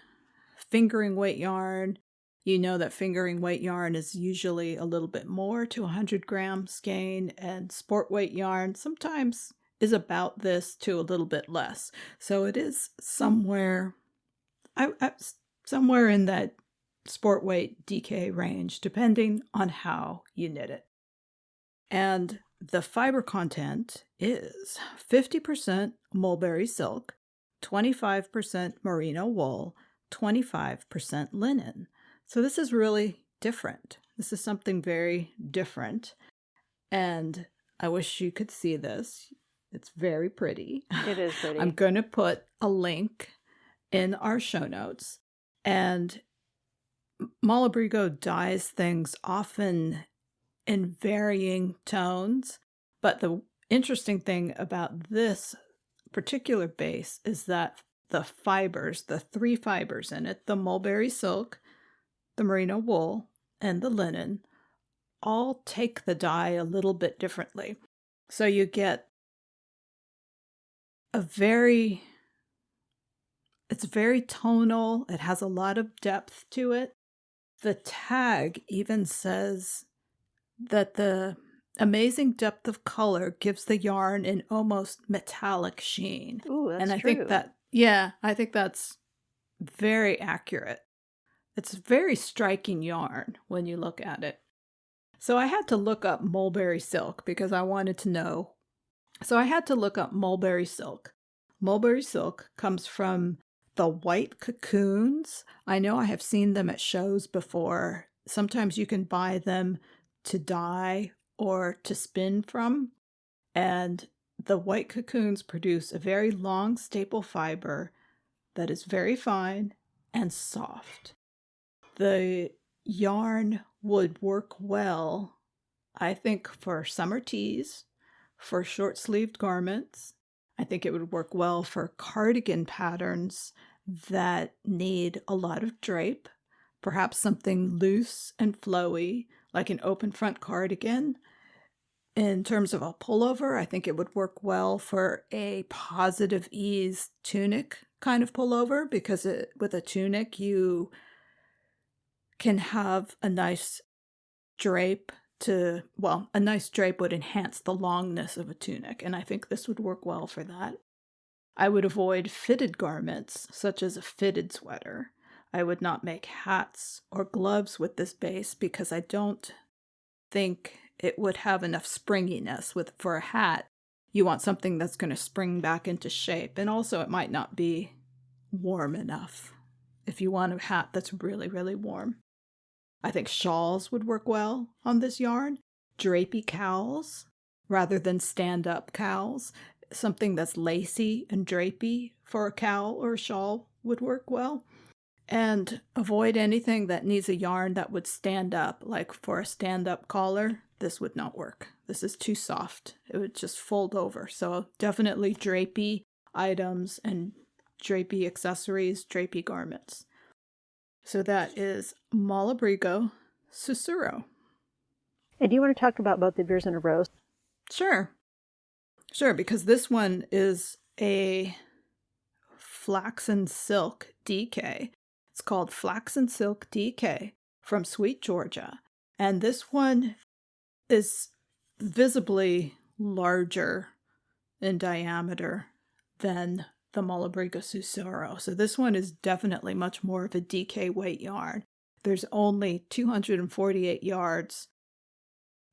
fingering weight yarn, you know that fingering weight yarn is usually a little bit more to 100-gram skein, and sport weight yarn sometimes is about this to a little bit less. So it is somewhere in that sport weight DK range, depending on how you knit it. And the fiber content is 50% mulberry silk, 25% merino wool, 25% linen. So this is really different. This is something very different. And I wish you could see this. It's very pretty. It is pretty. I'm going to put a link in our show notes. And Malabrigo dyes things often in varying tones, but the interesting thing about this particular base is that the fibers, the 3 fibers in it, the mulberry silk, the merino wool, and the linen, all take the dye a little bit differently. So you get it's very tonal, it has a lot of depth to it. The tag even says that the amazing depth of color gives the yarn an almost metallic sheen. Ooh, that's and I true. I think that's very accurate. It's very striking yarn when you look at it. So I had to look up mulberry silk because I wanted to know. So I had to look up mulberry silk. Mulberry silk comes from the white cocoons. I know I have seen them at shows before. Sometimes you can buy them to dye or to spin from. And the white cocoons produce a very long staple fiber that is very fine and soft. The yarn would work well, I think, for summer tees, for short-sleeved garments. I think it would work well for cardigan patterns that need a lot of drape, perhaps something loose and flowy, like an open front cardigan. In terms of a pullover, I think it would work well for a positive ease tunic kind of pullover, because with a tunic, you can have a nice drape a nice drape would enhance the longness of a tunic, and I think this would work well for that. I would avoid fitted garments, such as a fitted sweater. I would not make hats or gloves with this base because I don't think it would have enough springiness. For a hat, you want something that's going to spring back into shape, and also it might not be warm enough if you want a hat that's really, really warm. I think shawls would work well on this yarn. Drapey cowls rather than stand-up cowls. Something that's lacy and drapey for a cowl or a shawl would work well. And avoid anything that needs a yarn that would stand up, like for a stand-up collar. This would not work. This is too soft. It would just fold over. So definitely drapey items and drapey accessories, drapey garments. So that is Malabrigo Sussurro. And do you want to talk about both of yours in a row? Sure, because this one is a flaxen silk DK. It's called Flaxen Silk DK from Sweet Georgia. And this one is visibly larger in diameter than the Malabrigo Sussurro. So this one is definitely much more of a DK weight yarn. There's only 248 yards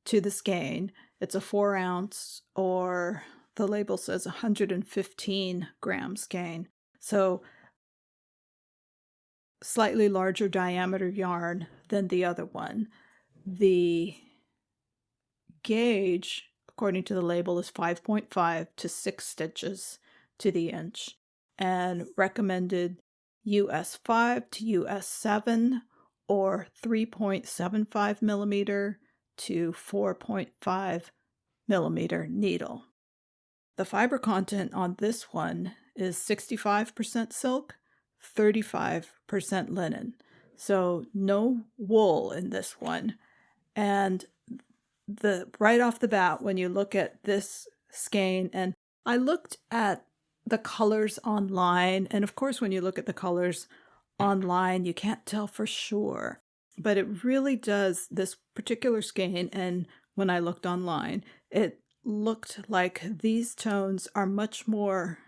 to the skein. It's a 4-ounce, or the label says 115-gram skein. So slightly larger diameter yarn than the other one. The gauge, according to the label, is 5.5 to 6 stitches to the inch, and recommended US 5 to US 7 or 3.75 millimeter to 4.5 millimeter needle. The fiber content on this one is 65% silk, 35% linen. So no wool in this one. And right off the bat, when you look at this skein, and I looked at the colors online, and of course when you look at the colors online, you can't tell for sure. But it really does, this particular skein, and when I looked online, it looked like these tones are much more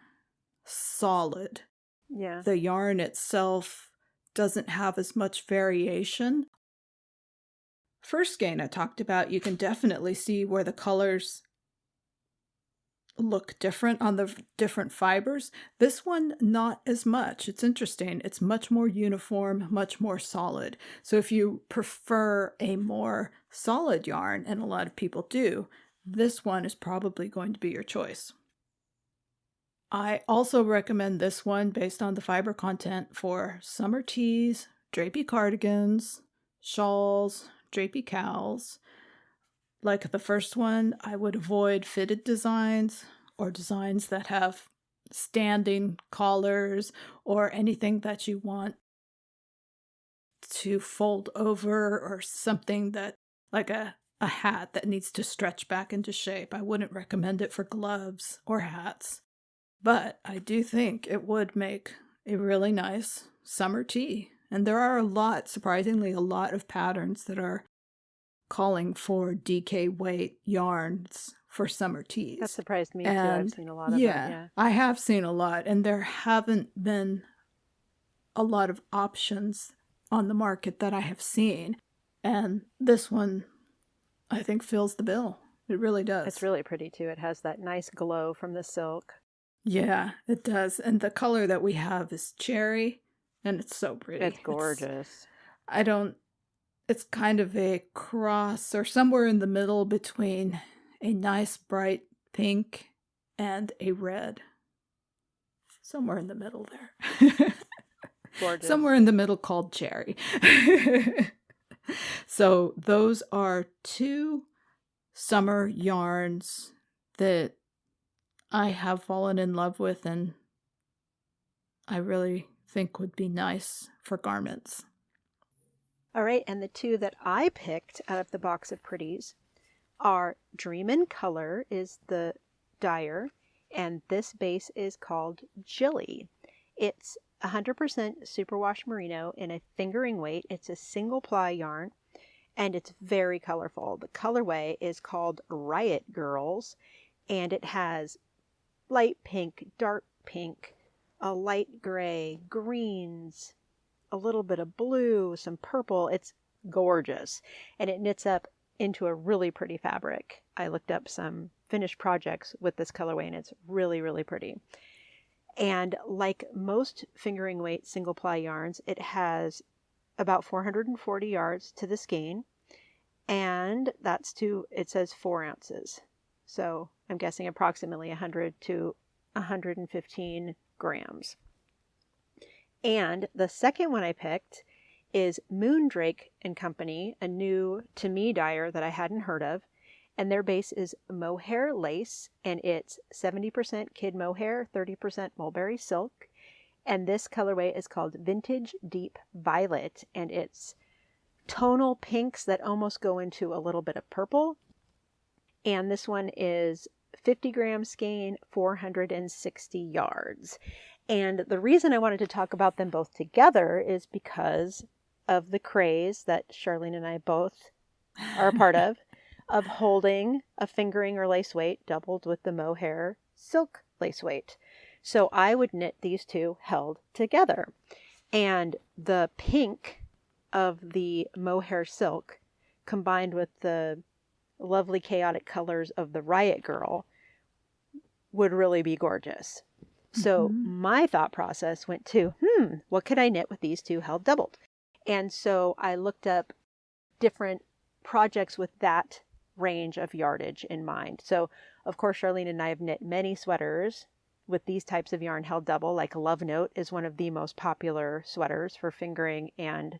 solid. Yeah. The yarn itself doesn't have as much variation. First skein I talked about, you can definitely see where the colors look different on the different fibers. This one, not as much. It's interesting. It's much more uniform, much more solid. So if you prefer a more solid yarn, and a lot of people do, this one is probably going to be your choice. I also recommend this one based on the fiber content for summer tees, drapey cardigans, shawls, drapey cowls. Like the first one, I would avoid fitted designs or designs that have standing collars or anything that you want to fold over, or something that, like a hat that needs to stretch back into shape. I wouldn't recommend it for gloves or hats. But I do think it would make a really nice summer tee. And there are surprisingly a lot of patterns that are calling for DK weight yarns for summer tees. That surprised me too. I've seen a lot of them. Yeah, I have seen a lot, and there haven't been a lot of options on the market that I have seen. And this one, I think, fills the bill. It really does. It's really pretty too. It has that nice glow from the silk. Yeah, it does. And the color that we have is cherry, and it's so pretty. It's gorgeous. It's kind of a cross, or somewhere in the middle between a nice bright pink and a red. Somewhere in the middle there. Gorgeous. Somewhere in the middle, called cherry. So those are two summer yarns that I have fallen in love with, and I really think would be nice for garments. All right, and the two that I picked out of the box of pretties are Dream in Color is the dyer, and this base is called Jilly. It's 100% superwash merino in a fingering weight. It's a single ply yarn, and it's very colorful. The colorway is called Riot Girls, and it has light pink, dark pink, a light gray, greens, a little bit of blue, some purple. It's gorgeous. And it knits up into a really pretty fabric. I looked up some finished projects with this colorway, and it's really, really pretty. And like most fingering weight single ply yarns, it has about 440 yards to the skein, and it says 4 ounces. So I'm guessing approximately 100 to 115 grams. And the second one I picked is Moondrake & Company, a new to me dyer that I hadn't heard of. And their base is mohair lace, and it's 70% kid mohair, 30% mulberry silk. And this colorway is called Vintage Deep Violet, and it's tonal pinks that almost go into a little bit of purple. And this one is 50 gram skein, 460 yards. And the reason I wanted to talk about them both together is because of the craze that Charlene and I both are a part of holding a fingering or lace weight doubled with the mohair silk lace weight. So I would knit these two held together. And the pink of the mohair silk combined with the lovely chaotic colors of the Riot Girl would really be gorgeous. So my thought process went to, what could I knit with these two held doubled? And so I looked up different projects with that range of yardage in mind. So, of course, Charlene and I have knit many sweaters with these types of yarn held double, like Love Note is one of the most popular sweaters for fingering and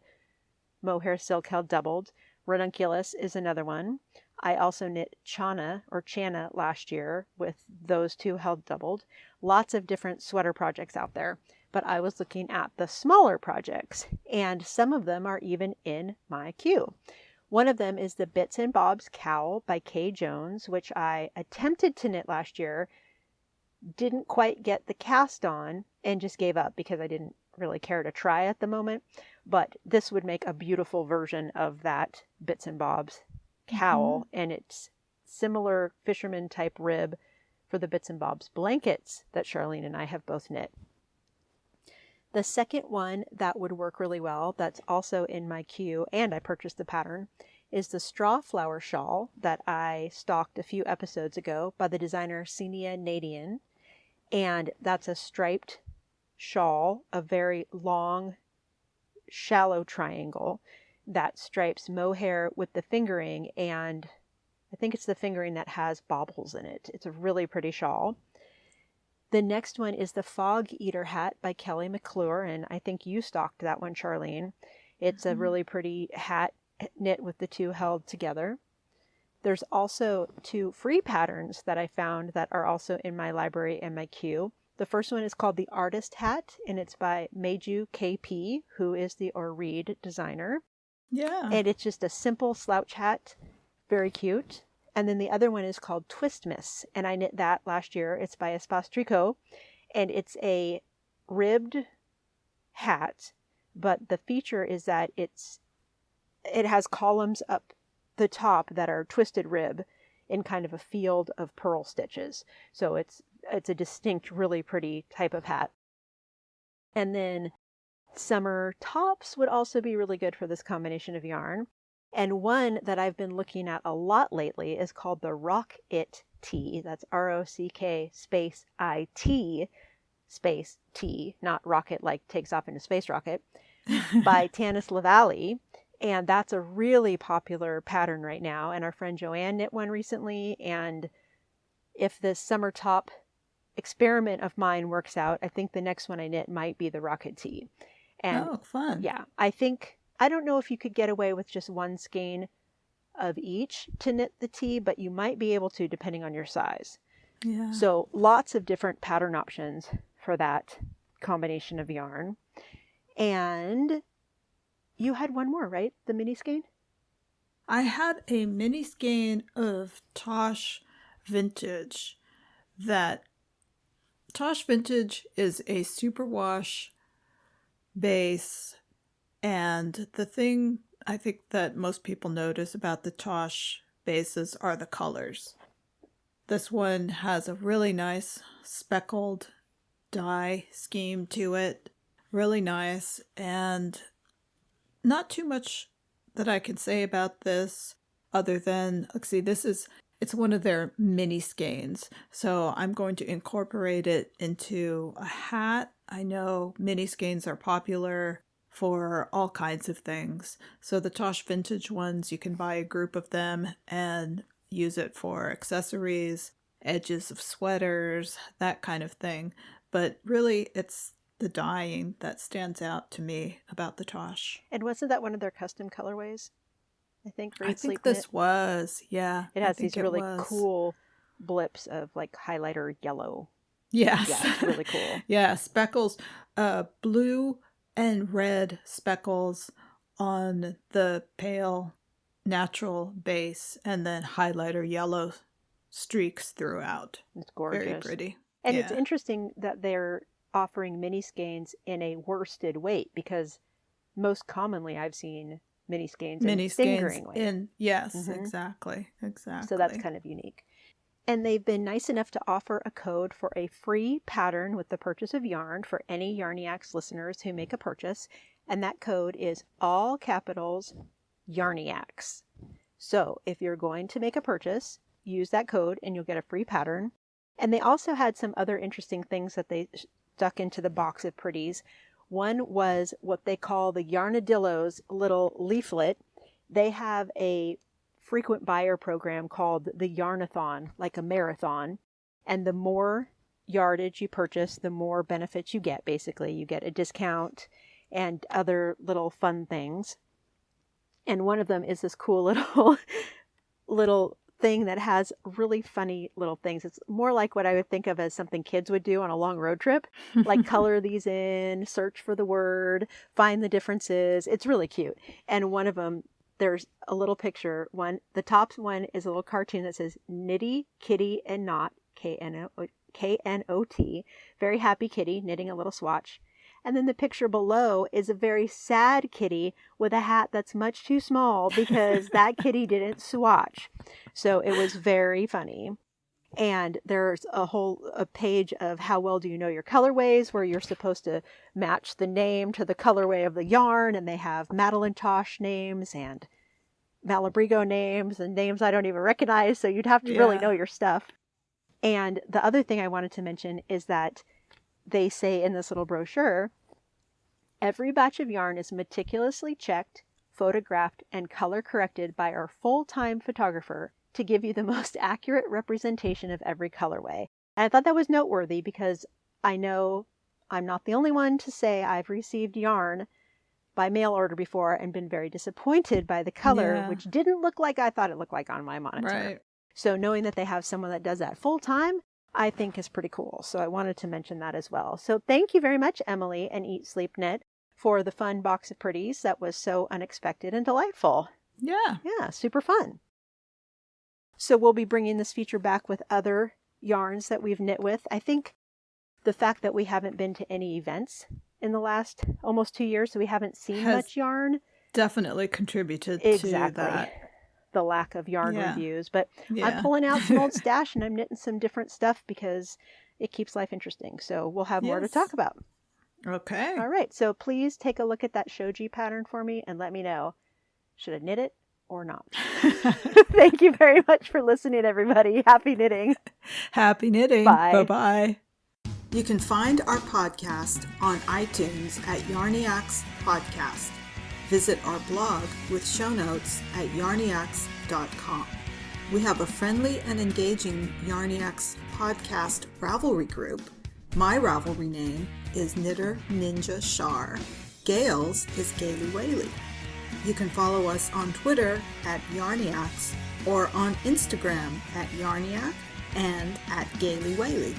mohair silk held doubled. Ranunculus is another one. I also knit Chana last year with those two held doubled. Lots of different sweater projects out there. But I was looking at the smaller projects, and some of them are even in my queue. One of them is the Bits and Bobs Cowl by Kay Jones, which I attempted to knit last year, didn't quite get the cast on, and just gave up because I didn't really care to try at the moment. But this would make a beautiful version of that Bits and Bobs cowl, and it's similar fisherman type rib for the Bits and Bobs blankets that Charlene and I have both knit. The second one that would work really well, that's also in my queue, and I purchased the pattern, is the straw flower shawl that I stocked a few episodes ago by the designer Senia Nadian. And that's a striped shawl, a very long, shallow triangle that stripes mohair with the fingering, and I think it's the fingering that has baubles in it. It's a really pretty shawl. The next one is the Fog Eater hat by Kelly McClure, and I think you stocked that one, Charlene. It's a really pretty hat knit with the two held together. There's also two free patterns that I found that are also in my library and my queue. The first one is called the Artist Hat, and it's by Meiju KP, who is the Oreed designer. Yeah. And it's just a simple slouch hat, very cute. And then the other one is called Twist Miss, and I knit that last year. It's by Espace Tricot, and it's a ribbed hat, but the feature is that it has columns up the top that are twisted rib in kind of a field of pearl stitches. So it's a distinct, really pretty type of hat. And then summer tops would also be really good for this combination of yarn. And one that I've been looking at a lot lately is called the Rock It Tee. That's ROCK space IT space T, not rocket like takes off in a space rocket, by Tanis Lavallee. And that's a really popular pattern right now. And our friend Joanne knit one recently. And if this summer top experiment of mine works out, I think the next one I knit might be the Rocket Tee. And oh, fun. Yeah, I don't know if you could get away with just one skein of each to knit the tee, but you might be able to depending on your size. Yeah. So lots of different pattern options for that combination of yarn. And you had one more, right? The mini skein? I had a mini skein of Tosh Vintage. That Tosh Vintage is a superwash base, and the thing I think that most people notice about the Tosh bases are the colors. This one has a really nice speckled dye scheme to it. Really nice, and not too much that I can say about this other than, let's see, it's one of their mini skeins. So I'm going to incorporate it into a hat. I know mini skeins are popular for all kinds of things. So the Tosh Vintage ones, you can buy a group of them and use it for accessories, edges of sweaters, that kind of thing. But really, it's the dyeing that stands out to me about the Tosh. And wasn't that one of their custom colorways? I think this was, yeah. It has these really cool blips of like highlighter yellow. Yes. Yeah, it's really cool. Yeah, speckles, blue and red speckles on the pale natural base, and then highlighter yellow streaks throughout. It's gorgeous. Very pretty. And It's interesting that they're offering mini skeins in a worsted weight, because most commonly I've seen mini skeins in fingering weight. Yes, exactly. So that's kind of unique. And they've been nice enough to offer a code for a free pattern with the purchase of yarn for any Yarniacs listeners who make a purchase. And that code is all capitals Yarniacs. So if you're going to make a purchase, use that code and you'll get a free pattern. And they also had some other interesting things that they stuck into the box of pretties. One was what they call the Yarnadillo's little leaflet. They have a frequent buyer program called the Yarnathon, like a marathon. And the more yardage you purchase, the more benefits you get, basically. You get a discount and other little fun things. And one of them is this cool little thing that has really funny little things. It's more like what I would think of as something kids would do on a long road trip, like color these in, search for the word, find the differences. It's really cute. And one of them, there's a little picture. The top one is a little cartoon that says Knitty, Kitty, and Knot, Knot, very happy kitty knitting a little swatch. And then the picture below is a very sad kitty with a hat that's much too small because that kitty didn't swatch. So it was very funny. And there's a page of how well do you know your colorways, where you're supposed to match the name to the colorway of the yarn. And they have Madeline Tosh names and Malabrigo names and names I don't even recognize. So you'd have to really know your stuff. And the other thing I wanted to mention is that they say in this little brochure, every batch of yarn is meticulously checked, photographed, and color corrected by our full-time photographer to give you the most accurate representation of every colorway. And I thought that was noteworthy because I know I'm not the only one to say I've received yarn by mail order before and been very disappointed by the color, which didn't look like I thought it looked like on my monitor. Right. So knowing that they have someone that does that full-time, I think is pretty cool. So I wanted to mention that as well. So thank you very much, Emily and Eat Sleep Knit, for the fun box of pretties. That was so unexpected and delightful. Yeah. Yeah, super fun. So we'll be bringing this feature back with other yarns that we've knit with. I think the fact that we haven't been to any events in the last almost 2 years, so we haven't seen much yarn. Definitely contributed to that. The lack of yarn reviews, but I'm pulling out some old stash and I'm knitting some different stuff because it keeps life interesting. So we'll have more to talk about. Okay. All right. So please take a look at that shoji pattern for me and let me know, should I knit it or not? Thank you very much for listening, everybody. Happy knitting. Happy knitting. Bye. Bye-bye. You can find our podcast on iTunes at Yarniacs Podcast. Visit our blog with show notes at yarniacs.com. We have a friendly and engaging Yarniacs podcast Ravelry group. My Ravelry name is Knitter Ninja Shar. Gail's is Gaily Whaley. You can follow us on Twitter at Yarniacs or on Instagram at Yarniac and at Gaily Whaley.